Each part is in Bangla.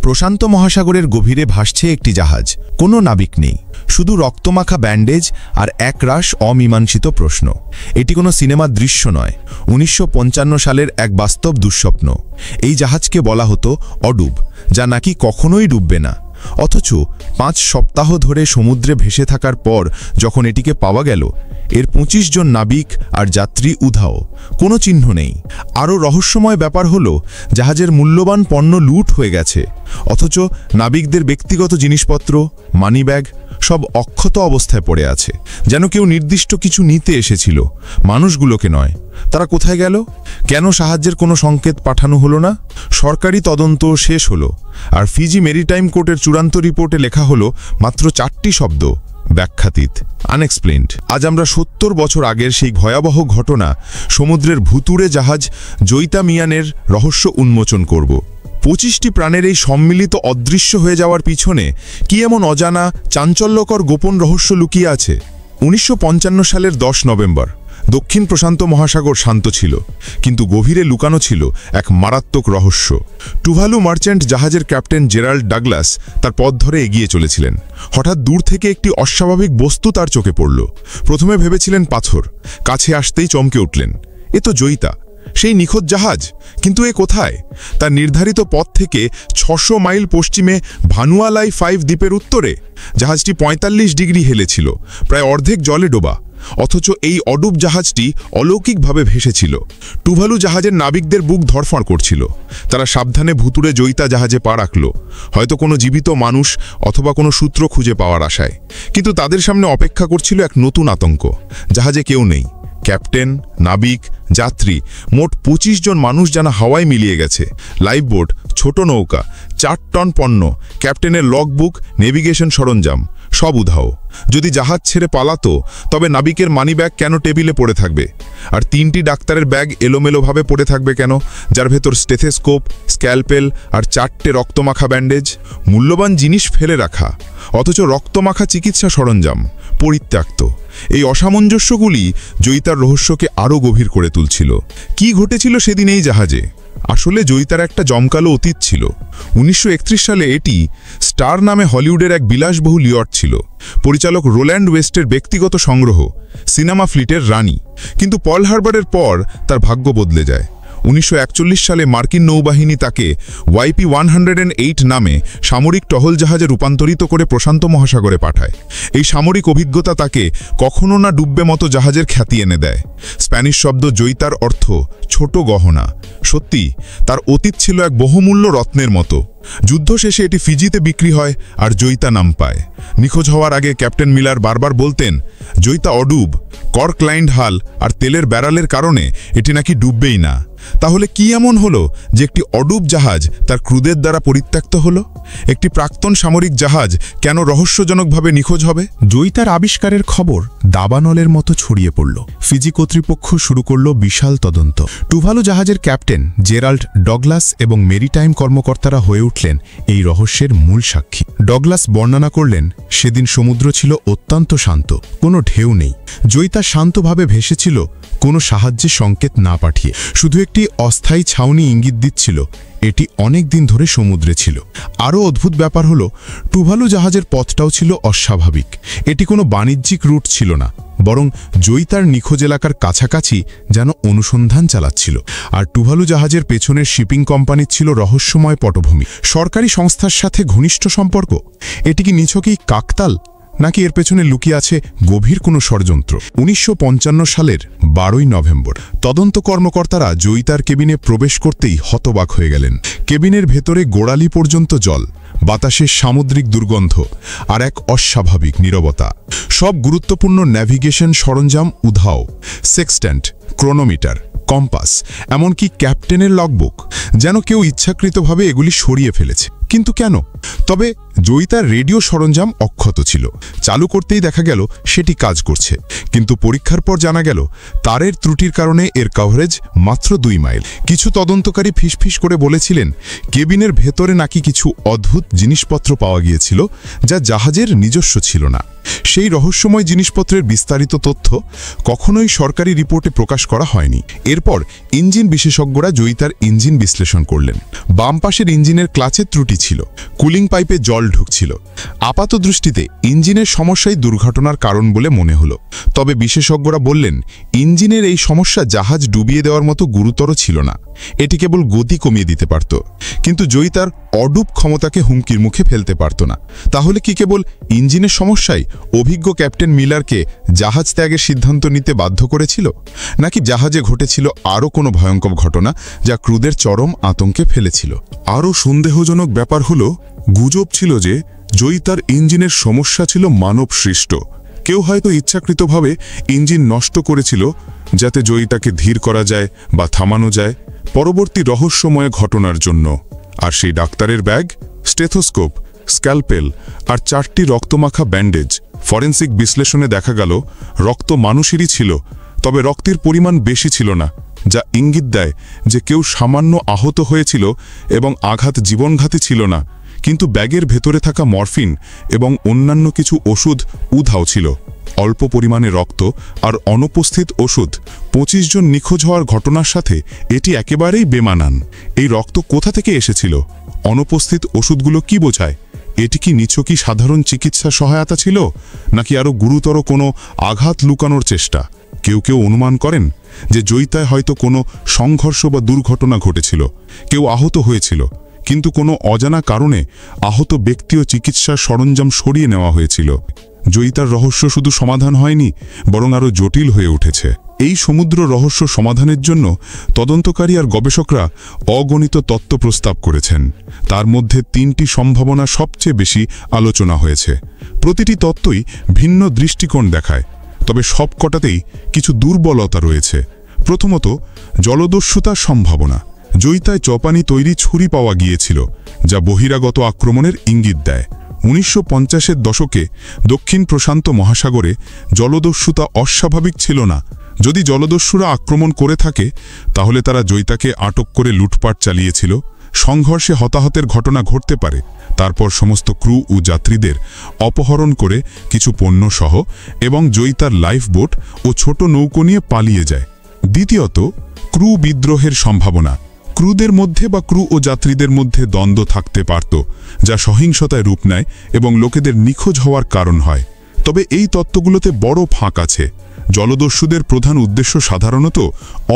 প্রশান্ত মহাসাগরের গভীরে ভাসছে একটি জাহাজ, কোনো নাবিক নেই, শুধু রক্তমাখা ব্যান্ডেজ আর একরাশ অমীমাংসিত প্রশ্ন। এটি কোনো সিনেমার দৃশ্য নয়, 1955 সালের এক বাস্তব দুঃস্বপ্ন। এই জাহাজকে বলা হতো অডুব, যা নাকি কখনোই ডুববে না। অথচ 5 সপ্তাহ ধরে সমুদ্রে ভেসে থাকার পর যখন এটিকে পাওয়া গেল, এর 25 জন নাবিক আর যাত্রী উধাও, কোনো চিহ্ন নেই। আরও রহস্যময় ব্যাপার হলো, জাহাজের মূল্যবান পণ্য লুট হয়ে গেছে, অথচ নাবিকদের ব্যক্তিগত জিনিসপত্র, মানিব্যাগ সব অক্ষত অবস্থায় পড়ে আছে, যেন কেউ নির্দিষ্ট কিছু নিতে এসেছিল, মানুষগুলোকে নয়। তারা কোথায় গেল? কেন সাহায্যের কোনো সংকেত পাঠানো হলো না? সরকারি তদন্ত শেষ হলো, আর ফিজি মেরিটাইম কোর্টের চূড়ান্ত রিপোর্টে লেখা হলো মাত্র 4টি শব্দ: ব্যাখ্যাতীত, আনএক্সপ্লেইনড। আজ আমরা 70 বছর আগের সেই ভয়াবহ ঘটনা, সমুদ্রের ভুতুড়ে জাহাজ জয়িতা মিয়ানের রহস্য উন্মোচন করব। 25টি প্রাণের এই সম্মিলিত অদৃশ্য হয়ে যাওয়ার পিছনে কি এমন অজানা, চাঞ্চল্যকর গোপন রহস্য লুকিয়ে আছে? 1955 সালের 10 নভেম্বর দক্ষিণ প্রশান্ত মহাসাগর শান্ত ছিল, কিন্তু গভীরে লুকানো ছিল এক মারাত্মক রহস্য। টুভালু মার্চেন্ট জাহাজের ক্যাপ্টেন জেরাল্ড ডাগলাস তার পথ ধরে এগিয়ে চলেছিলেন। হঠাৎ দূর থেকে একটি অস্বাভাবিক বস্তু তার চোখে পড়ল। প্রথমে ভেবেছিলেন পাথর, কাছে আসতেই চমকে উঠলেন, এ তো জয়িতা, সেই নিখোঁজ জাহাজ। কিন্তু এ কোথায়? তার নির্ধারিত পথ থেকে 600 মাইল পশ্চিমে ভানুয়ালাই 5 দ্বীপের উত্তরে। জাহাজটি 45 ডিগ্রি হেলেছিল, প্রায় অর্ধেক জলে ডোবা। অথচ এই অডুব জাহাজটি অলৌকিকভাবে ভেসেছিল। টুভালু জাহাজের নাবিকদের বুক ধড়ফড় করছিল। তারা সাবধানে ভুতুড়ে জয়িতা জাহাজে পা রাখল, হয়তো কোনো জীবিত মানুষ অথবা কোনো সূত্র খুঁজে পাওয়ার আশায়। কিন্তু তাদের সামনে অপেক্ষা করছিল এক নতুন আতঙ্ক। জাহাজে কেউ নেই, ক্যাপ্টেন, নাবিক, যাত্রী, মোট 25 জন মানুষ যেন হাওয়ায় মিলিয়ে গেছে। লাইফবোট, ছোট নৌকা, 4 টন পণ্য, ক্যাপ্টেনের লগবুক, নেভিগেশন সরঞ্জাম সব উধাও। যদি জাহাজ ছেড়ে পালাতো, তবে নাবিকের মানিব্যাগ কেন টেবিলে পড়ে থাকবে? আর 3টি ডাক্তারের ব্যাগ এলোমেলোভাবে পড়ে থাকবে কেন, যার ভেতর স্টেথোস্কোপ, স্ক্যালপেল আর 4টে রক্তমাখা ব্যান্ডেজ? মূল্যবান জিনিস ফেলে রাখা, অথচ রক্তমাখা চিকিৎসা সরঞ্জাম পরিত্যক্ত। এই অসামঞ্জস্যগুলি জয়িতার রহস্যকে আরও গভীর করে তুলছিল। কি ঘটেছিল সেদিন এই জাহাজে? আসলে জয়িতার একটা জমকালো অতীত ছিল। 1931 সালে এটি স্টার নামে হলিউডের এক বিলাসবহুল ইয়ট ছিল, পরিচালক রোল্যান্ড ওয়েস্টের ব্যক্তিগত সংগ্রহ, সিনেমা ফ্লিটের রানী। কিন্তু পার্ল হারবারের পর তার ভাগ্য বদলে যায়। 1941 সালে মার্কিন নৌবাহিনী তাকে YP-108 নামে সামরিক টহল জাহাজে রূপান্তরিত করে প্রশান্ত মহাসাগরে পাঠায়। এই সামরিক অভিজ্ঞতা তাকে কখনো না ডুববে মতো জাহাজের খ্যাতি এনে দেয়। স্প্যানিশ শব্দ জয়িতার অর্থ ছোট গহনা। সত্যি, তার অতীত ছিল এক বহুমূল্য রত্নের মতো। যুদ্ধ শেষে এটি ফিজিতে বিক্রি হয় আর জয়িতা নাম পায়। নিখোঁজ হওয়ার আগে ক্যাপ্টেন মিলার বারবার বলতেন, জয়িতা অডুব, কর্ক লাইন্ড হাল আর তেলের ব্যারালের কারণে এটি নাকি ডুববেই না। তাহলে কি এমন হলো যে একটি অডুব জাহাজ তার ক্রুদের দ্বারা পরিত্যক্ত হলো? একটি প্রাক্তন সামরিক জাহাজ কেন রহস্যজনকভাবে নিখোঁজ হবে? জয়িতার আবিষ্কারের খবর দাবানলের মতো ছড়িয়ে পড়ল। ফিজি কর্তৃপক্ষ শুরু করল বিশাল তদন্ত। টুভালু জাহাজের ক্যাপ্টেন জেরাল্ড ডগলাস এবং মেরিটাইম কর্মকর্তারা হয়ে উঠলেন এই রহস্যের মূল সাক্ষী। ডগলাস বর্ণনা করলেন, সেদিন সমুদ্র ছিল অত্যন্ত শান্ত, কোনো ঢেউ নেই। জয়িতা শান্তভাবে ভেসেছিল, কোনো সাহায্যের সংকেত না পাঠিয়ে। শুধু একটি অস্থায়ী ছাউনি ইঙ্গিত দিচ্ছিল এটি অনেক দিন ধরে সমুদ্রে ছিল। আরও অদ্ভুত ব্যাপার হলো, টুভালু জাহাজের পথটাও ছিল অস্বাভাবিক। এটি কোনো বাণিজ্যিক রুট ছিল না, বরং জয়িতার নিখোঁজ এলাকার কাছাকাছি যেন অনুসন্ধান চালাচ্ছিল। আর টুভালু জাহাজের পেছনের শিপিং কোম্পানির ছিল রহস্যময় পটভূমি, সরকারি সংস্থার সাথে ঘনিষ্ঠ সম্পর্ক। এটি কি নিছকই কাকতাল, নাকি এর পেছনে লুকিয়ে আছে গভীর কোনো ষড়যন্ত্র? 1955 সালের 12 নভেম্বর তদন্ত কর্মকর্তারা জয়িতার কেবিনে প্রবেশ করতেই হতবাক হয়ে গেলেন। কেবিনের ভেতরে গোড়ালি পর্যন্ত জল, বাতাসে সামুদ্রিক দুর্গন্ধ আর এক অস্বাভাবিক নীরবতা। সব গুরুত্বপূর্ণ ন্যাভিগেশন সরঞ্জাম উধাও, সেক্সট্যান্ট, ক্রোনোমিটার, কম্পাস, এমনকি ক্যাপ্টেনের লগবুক। যেন কেউ ইচ্ছাকৃতভাবে এগুলি সরিয়ে ফেলেছে। কিন্তু কেন? তবে জয়িতার রেডিও সরঞ্জাম অক্ষত ছিল। চালু করতেই দেখা গেল সেটি কাজ করছে, কিন্তু পরীক্ষার পর জানা গেল তারের ত্রুটির কারণে এর কভারেজ মাত্র 2 মাইল। কিছু তদন্তকারী ফিসফিস করে বলেছিলেন কেবিনের ভেতরে নাকি কিছু অদ্ভুত জিনিসপত্র পাওয়া গিয়েছিল যা জাহাজের নিজস্ব ছিল না। সেই রহস্যময় জিনিসপত্রের বিস্তারিত তথ্য কখনোই সরকারি রিপোর্টে প্রকাশ করা হয়নি। এরপর ইঞ্জিন বিশেষজ্ঞরা জয়িতার ইঞ্জিন বিশ্লেষণ করলেন। বাম পাশের ইঞ্জিনের ক্লাচের ত্রুটি ছিল, কুলিং পাইপে জল ঢুকছিল। আপাত দৃষ্টিতে ইঞ্জিনের সমস্যাই দুর্ঘটনার কারণ বলে মনে হলো। তবে বিশেষজ্ঞরা বললেন ইঞ্জিনের এই সমস্যা জাহাজ ডুবিয়ে দেওয়ার মতো গুরুতর ছিল না, এটি কেবল গতি কমিয়ে দিতে পারত। কিন্তু জয়ী তার অডুপ ক্ষমতাকে হুমকির মুখে ফেলতে পারত না। তাহলে কি কেবল ইঞ্জিনের সমস্যাই অভিজ্ঞ ক্যাপ্টেন মিলারকে জাহাজ ত্যাগের সিদ্ধান্ত নিতে বাধ্য করেছিল, নাকি জাহাজে ঘটেছিল আরও কোনো ভয়ঙ্কর ঘটনা যা ক্রুদের চরম আতঙ্কে ফেলেছিল? আরও সন্দেহজনক ব্যাপার হলো, গুজব ছিল যে জয়ী তার ইঞ্জিনের সমস্যা ছিল মানব সৃষ্ট। কেউ হয়তো ইচ্ছাকৃতভাবে ইঞ্জিন নষ্ট করেছিল যাতে জয়ী তাকে ধীর করা যায় বা থামানো যায় পরবর্তী রহস্যময় ঘটনার জন্য। আর সেই ডাক্তারের ব্যাগ, স্টেথোস্কোপ, স্ক্যালপেল আর 4টি রক্তমাখা ব্যান্ডেজ, ফরেন্সিক বিশ্লেষণে দেখা গেল রক্ত মানুষেরই ছিল, তবে রক্তের পরিমাণ বেশি ছিল না, যা ইঙ্গিত দেয় যে কেউ সামান্য আহত হয়েছিল এবং আঘাত জীবনঘাতী ছিল না। কিন্তু ব্যাগের ভেতরে থাকা মরফিন এবং অন্যান্য কিছু ওষুধ উধাও ছিল। অল্প পরিমাণে রক্ত আর অনুপস্থিত ওষুধ, 25 জন নিখোঁজ হওয়ার ঘটনার সাথে এটি একেবারেই বেমানান। এই রক্ত কোথা থেকে এসেছিল? অনুপস্থিত ওষুধগুলো কি বোঝায়? এটি কি নিছকই সাধারণ চিকিৎসা সহায়তা ছিল, নাকি আরও গুরুতর কোনো আঘাত লুকানোর চেষ্টা? কেউ কেউ অনুমান করেন যে জয়ীতায় হয়তো কোনো সংঘর্ষ বা দুর্ঘটনা ঘটেছিল, কেউ আহত হয়েছিল, কিন্তু কোনো অজানা কারণে আহত ব্যক্তি ও চিকিৎসার সরঞ্জাম সরিয়ে নেওয়া হয়েছিল। জয়ীতার রহস্য শুধু সমাধান হয়নি, বরং আরও জটিল হয়ে উঠেছে। এই সমুদ্র রহস্য সমাধানের জন্য তদন্তকারী আর গবেষকরা অগণিত তত্ত্ব প্রস্তাব করেছেন। তার মধ্যে 3টি সম্ভাবনা সবচেয়ে বেশি আলোচনা হয়েছে। প্রতিটি তত্ত্বই ভিন্ন দৃষ্টিকোণ দেখায়, তবে সবকটাতেই কিছু দুর্বলতা রয়েছে। প্রথমত, জলদস্যুতার সম্ভাবনা। জয়ীতায় চপানি তৈরি ছুরি পাওয়া গিয়েছিল, যা বহিরাগত আক্রমণের ইঙ্গিত দেয়। 1950-এর দশকে দক্ষিণ প্রশান্ত মহাসাগরে জলদস্যুতা অস্বাভাবিক ছিল না। যদি জলদস্যুরা আক্রমণ করে থাকে, তাহলে তারা জয়ীতাকে আটক করে লুটপাট চালিয়েছিল। সংঘর্ষে হতাহতের ঘটনা ঘটতে পারে, তারপর সমস্ত ক্রু ও যাত্রীদের অপহরণ করে কিছু পণ্য সহ এবং জয়ীতার লাইফবোট ও ছোট নৌকো নিয়ে পালিয়ে যায়। দ্বিতীয়ত, ক্রু বিদ্রোহের সম্ভাবনা। ক্রুদের মধ্যে বা ক্রু ও যাত্রীদের মধ্যে দ্বন্দ্ব থাকতে পারত, যা সহিংসতায় রূপ নেয় এবং লোকেদের নিখোঁজ হওয়ার কারণ হয়। তবে এই তত্ত্বগুলোতে বড় ফাঁক আছে। জলদস্যুদের প্রধান উদ্দেশ্য সাধারণত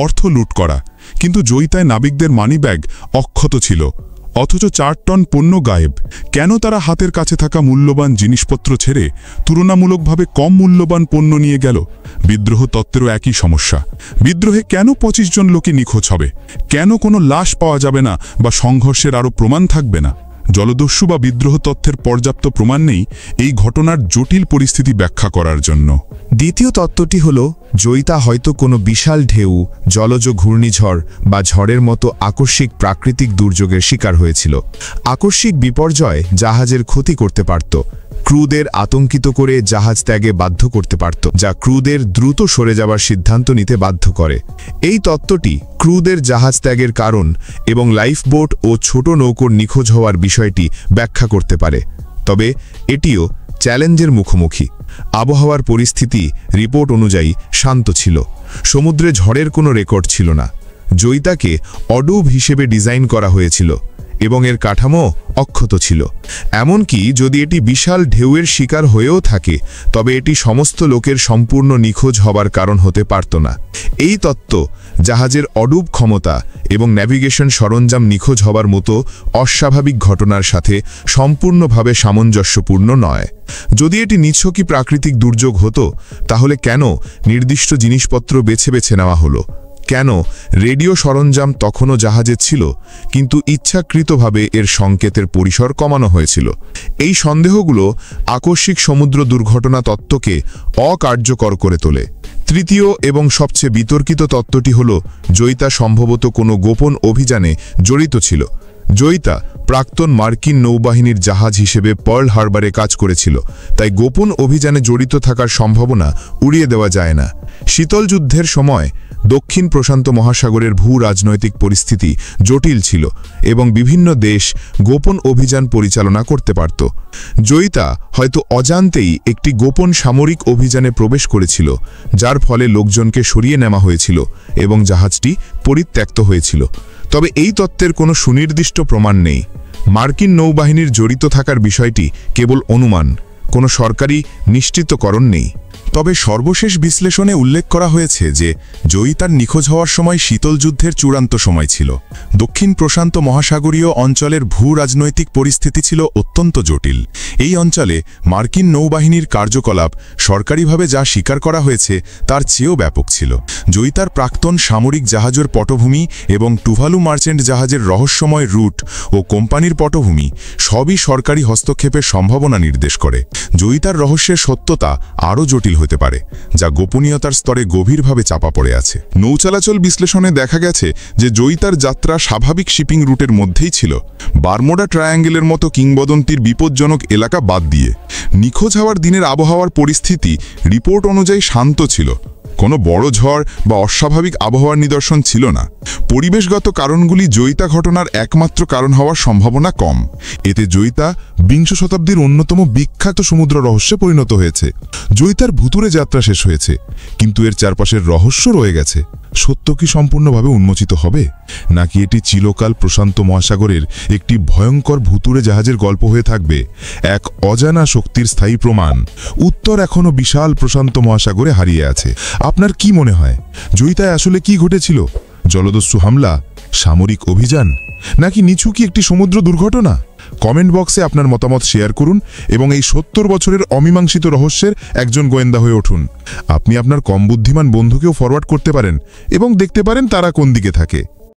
অর্থ লুট করা, কিন্তু জয়ীতায় নাবিকদের মানিব্যাগ অক্ষত ছিল, অথচ 4 টন পণ্য গায়েব। কেন তারা হাতের কাছে থাকা মূল্যবান জিনিসপত্র ছেড়ে তুলনামূলকভাবে কম মূল্যবান পণ্য নিয়ে গেল? বিদ্রোহ তত্ত্বেরও একই সমস্যা। বিদ্রোহে কেন 25 জন লোকে নিখোঁজ হবে? কেন কোনো লাশ পাওয়া যাবে না বা সংঘর্ষের আরও প্রমাণ থাকবে না? জলদস্যু বা বিদ্রোহ তত্ত্বের পর্যাপ্ত প্রমাণ নেই এই ঘটনার জটিল পরিস্থিতি ব্যাখ্যা করার জন্য। দ্বিতীয় তত্ত্বটি হল, জয়ীতা হয়তো কোনো বিশাল ঢেউ, জলজ ঘূর্ণিঝড় বা ঝড়ের মতো আকস্মিক প্রাকৃতিক দুর্যোগের শিকার হয়েছিল। আকস্মিক বিপর্যয় জাহাজের ক্ষতি করতে পারত, ক্রুদের আতঙ্কিত করে জাহাজ ত্যাগে বাধ্য করতে পারত, যা ক্রুদের দ্রুত সরে যাবার সিদ্ধান্ত নিতে বাধ্য করে। এই তত্ত্বটি ক্রুদের জাহাজ ত্যাগের কারণ এবং লাইফবোট ও ছোট নৌকোর নিখোঁজ হওয়ার বিষয়টি ব্যাখ্যা করতে পারে। তবে এটিও চ্যালেঞ্জের মুখোমুখি। আবহাওয়ার পরিস্থিতি রিপোর্ট অনুযায়ী শান্ত ছিল, সমুদ্রে ঝড়ের কোনো রেকর্ড ছিল না। জয়ীতাকে অডুব হিসেবে ডিজাইন করা হয়েছিল এবং এর কাঠামো অক্ষত ছিল। এমনকি যদি এটি বিশাল ঢেউয়ের শিকার হয়েও থাকে, তবে এটি সমস্ত লোকের সম্পূর্ণ নিখোঁজ হবার কারণ হতে পারত না। এই তত্ত্ব জাহাজের অডুব ক্ষমতা এবং ন্যাভিগেশন সরঞ্জাম নিখোঁজ হবার মতো অস্বাভাবিক ঘটনার সাথে সম্পূর্ণভাবে সামঞ্জস্যপূর্ণ নয়। যদি এটি নিছকই প্রাকৃতিক দুর্যোগ হতো, তাহলে কেন নির্দিষ্ট জিনিসপত্র বেছে বেছে নেওয়া হলো? কেন রেডিও সরঞ্জাম তখনও জাহাজে ছিল, কিন্তু ইচ্ছাকৃতভাবে এর সংকেতের পরিসর কমানো হয়েছিল? এই সন্দেহগুলো আকস্মিক সমুদ্র দুর্ঘটনা তত্ত্বকে অকার্যকর করে তোলে। তৃতীয় এবং সবচেয়ে বিতর্কিত তত্ত্বটি হল, জয়ীতা সম্ভবত কোনো গোপন অভিযানে জড়িত ছিল। জয়ীতা প্রাক্তন মার্কিন নৌবাহিনীর জাহাজ হিসেবে পার্ল হারবারে কাজ করেছিল, তাই গোপন অভিযানে জড়িত থাকার সম্ভাবনা উড়িয়ে দেওয়া যায় না। শীতল যুদ্ধের সময় দক্ষিণ প্রশান্ত মহাসাগরের ভূ রাজনৈতিক পরিস্থিতি জটিল ছিল এবং বিভিন্ন দেশ গোপন অভিযান পরিচালনা করতে পারত। জয়ীতা হয়তো অজান্তেই একটি গোপন সামরিক অভিযানে প্রবেশ করেছিল, যার ফলে লোকজনকে সরিয়ে নেওয়া হয়েছিল এবং জাহাজটি পরিত্যক্ত হয়েছিল। তবে এই তত্ত্বের কোনো সুনির্দিষ্ট প্রমাণ নেই। মার্কিন নৌবাহিনীর জড়িত থাকার বিষয়টি কেবল অনুমান, কোনো সরকারি নিশ্চিতকরণ নেই। তবে সর্বশেষ বিশ্লেষণে উল্লেখ করা হয়েছে যে জয়ী তার নিখোঁজ হওয়ার সময় শীতল যুদ্ধের চূড়ান্ত সময় ছিল। দক্ষিণ প্রশান্ত মহাসাগরীয় অঞ্চলের ভূ রাজনৈতিক পরিস্থিতি ছিল অত্যন্ত জটিল। এই অঞ্চলে মার্কিন নৌবাহিনীর কার্যকলাপ সরকারিভাবে যা স্বীকার করা হয়েছে তার চেয়েও ব্যাপক ছিল। জয়ী তার প্রাক্তন সামরিক জাহাজের পটভূমি এবং টুভালু মার্চেন্ট জাহাজের রহস্যময় রুট ও কোম্পানির পটভূমি সবই সরকারি হস্তক্ষেপের সম্ভাবনা নির্দেশ করে। জয়ী তার রহস্যের সত্যতা আরও জটিল হতে পারে, যা গোপনীয়তার স্তরে গভীরভাবে চাপা পড়ে আছে। নৌচলাচল বিশ্লেষণে দেখা গেছে যে জয়ী তার যাত্রা স্বাভাবিক শিপিং রুটের মধ্যেই ছিল, বারমোডা ট্রায়াঙ্গেলের মতো কিংবদন্তির বিপজ্জনক এলাকা বাদ দিয়ে। নিখোঁজ হওয়ার দিনের আবহাওয়ার পরিস্থিতি রিপোর্ট অনুযায়ী শান্ত ছিল, কোনো বড় ঝড় বা অস্বাভাবিক আবহাওয়ার নিদর্শন ছিল না। পরিবেশগত কারণগুলি জয়িতা ঘটনার একমাত্র কারণ হওয়ার সম্ভাবনা কম। এতে জয়িতা বিংশ শতাব্দীর অন্যতম বিখ্যাত সমুদ্র রহস্যে পরিণত হয়েছে। জয়িতার ভুতুরে যাত্রা শেষ হয়েছে, কিন্তু এর চারপাশের রহস্য রয়ে গেছে। সত্য কি সম্পূর্ণভাবে উন্মোচিত হবে, নাকি এটি চিরকাল প্রশান্ত মহাসাগরের একটি ভয়ঙ্কর ভুতুরে জাহাজের গল্প হয়ে থাকবে, এক অজানা শক্তির স্থায়ী প্রমাণ? উত্তর এখনো বিশাল প্রশান্ত মহাসাগরে হারিয়ে আছে। আপনার কি মনে হয়, জয়িতায় আসলে কি ঘটেছিল? জলদস্যু হামলা, সামরিক অভিযান, নাকি নিছুকি একটি সমুদ্র দুর্ঘটনা? কমেন্ট বক্সে আপনার মতামত শেয়ার করুন এবং এই ৭০ বছরের অমীমাংসিত রহস্যের একজন গোয়েন্দা হয়ে উঠুন। আপনি আপনার কম বুদ্ধিমান বন্ধুকেও ফরওয়ার্ড করতে পারেন এবং দেখতে পারেন তারা কোন দিকে থাকে।